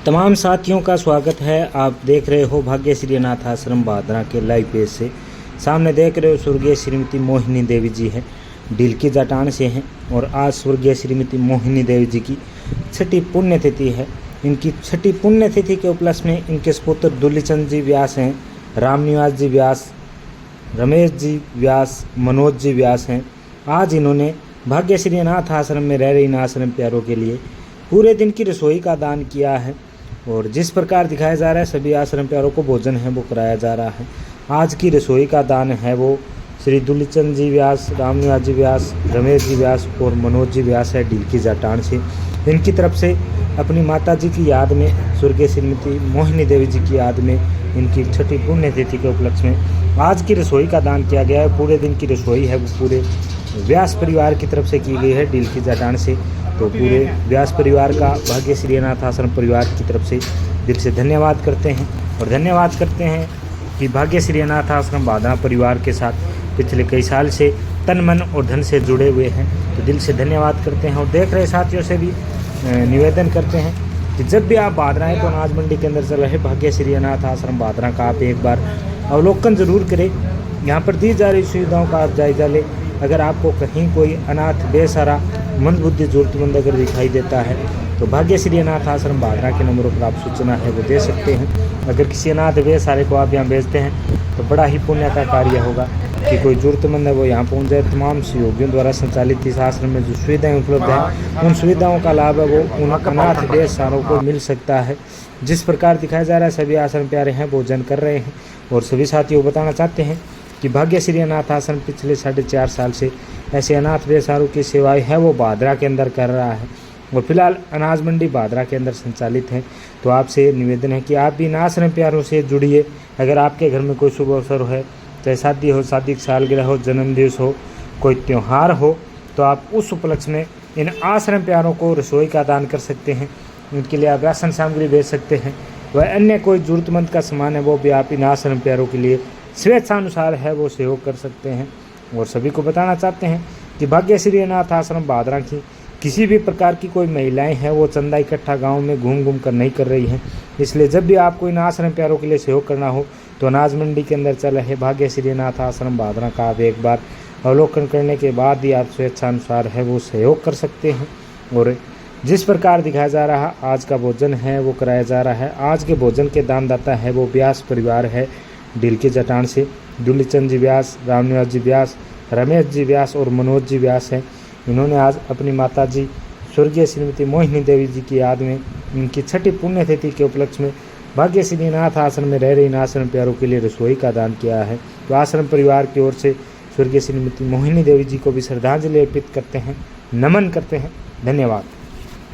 तमाम साथियों का स्वागत है। आप देख रहे हो भाग्यश्री अनाथ आश्रम भादरा के लाइव पेज से। सामने देख रहे हो स्वर्गीय श्रीमती मोहिनी देवी जी हैं, डील की जटान से हैं और आज स्वर्गीय श्रीमती मोहिनी देवी जी की छठी पुण्यतिथि है। इनकी छठी पुण्यतिथि के उपलक्ष्य में इनके सुपुत्र दुलीचंद जी व्यास हैं, रामनिवास जी व्यास, रमेश जी व्यास, मनोज जी व्यास हैं। आज इन्होंने भाग्यश्री अनाथ आश्रम में रह रहे इन आश्रम प्यारों के लिए पूरे दिन की रसोई का दान किया है और जिस प्रकार दिखाया जा रहा है सभी आश्रम प्यारों को भोजन है वो कराया जा रहा है। आज की रसोई का दान है वो श्री दुलीचंद जी व्यास, रामनिवास जी व्यास, रमेश जी व्यास और मनोज जी व्यास है डील की जटान से। इनकी तरफ से अपनी माता जी की याद में, स्वर्गीय श्रीमती मोहिनी देवी जी की याद में इनकी छठी पुण्यतिथि के उपलक्ष्य में आज की रसोई का दान किया गया है। पूरे दिन की रसोई है वो पूरे व्यास परिवार की तरफ से की गई है डील की जटान से। तो पूरे व्यास परिवार का भाग्यश्री अनाथ आश्रम परिवार की तरफ से दिल से धन्यवाद करते हैं और धन्यवाद करते हैं कि भाग्यश्री अनाथ आश्रम भादरा परिवार के साथ पिछले कई साल से तन मन और धन से जुड़े हुए हैं। तो दिल से धन्यवाद करते हैं और देख रहे साथियों से भी निवेदन करते हैं कि जब भी आप भादरा हैं तो अनाज मंडी के अंदर चल रहे भाग्यश्री अनाथ आश्रम भादरा का आप एक बार अवलोकन ज़रूर करें। यहाँ पर दी जा रही सुविधाओं का आप जायजा लें। अगर आपको कहीं कोई अनाथ बेसहारा मंदबुद्धि ज़रूरतमंद अगर दिखाई देता है तो भाग्यश्री अनाथ आश्रम भादरा के नंबरों पर आप सूचना है वो दे सकते हैं। अगर किसी अनाथ बेसहारे को आप यहाँ भेजते हैं तो बड़ा ही पुण्य का कार्य होगा कि कोई ज़रूरतमंद है वो यहाँ पहुँच जाए। तमाम सहयोगियों द्वारा संचालित इस आश्रम में जो सुविधाएँ उपलब्ध हैं उन सुविधाओं का लाभ है वो उन अनाथ बेसहारों को मिल सकता है। जिस प्रकार दिखाया जा रहा है सभी आश्रम प्यारे हैं भोजन कर रहे हैं और सभी साथियों को बताना चाहते हैं कि भाग्यश्री अनाथ आश्रम पिछले 4.5 साल से ऐसे अनाथ बेसहारों की सेवाएं है वो भादरा के अंदर कर रहा है और फिलहाल अनाज मंडी भादरा के अंदर संचालित है। तो आपसे निवेदन है कि आप भी इन आश्रम प्यारों से जुड़िए। अगर आपके घर में कोई शुभ अवसर है, चाहे शादी हो, शादी की सालगिरह हो, जन्मदिवस हो, कोई त्यौहार हो, तो आप उस उपलक्ष्य में इन आश्रम प्यारों को रसोई का दान कर सकते हैं। उनके लिए आप राशन सामग्री भेज सकते हैं। वह अन्य कोई ज़रूरतमंद का सामान है वो भी आप इन आश्रम प्यारों के लिए स्वेच्छानुसार है वो सहयोग कर सकते हैं। और सभी को बताना चाहते हैं कि भाग्यश्री अनाथ आश्रम भादरा की किसी भी प्रकार की कोई महिलाएं हैं वो चंदा इकट्ठा गांव में घूम घूम कर नहीं कर रही हैं। इसलिए जब भी आपको इन आश्रम प्यारों के लिए सहयोग करना हो तो अनाज मंडी के अंदर चल रहे भाग्यश्री अनाथ आश्रम भादरा का आप एक बार अवलोकन करने के बाद ही आप स्वेच्छानुसार है वो सहयोग कर सकते हैं। और जिस प्रकार दिखाया जा रहा आज का भोजन है वो कराया जा रहा है। आज के भोजन के दानदाता है वो व्यास परिवार है डील की जटान से। दुलीचंद जी व्यास, रामनिवास जी व्यास, रमेश जी व्यास और मनोज जी व्यास हैं। इन्होंने आज अपनी माता जी स्वर्गीय श्रीमती मोहिनी देवी जी की याद में इनकी छठी पुण्यतिथि के उपलक्ष्य में भाग्यश्री अनाथ आश्रम में रह रहे इन आश्रम प्यारों के लिए रसोई का दान किया है। तो आश्रम परिवार की ओर से स्वर्गीय श्रीमती मोहिनी देवी जी को भी श्रद्धांजलि अर्पित करते हैं, नमन करते हैं। धन्यवाद।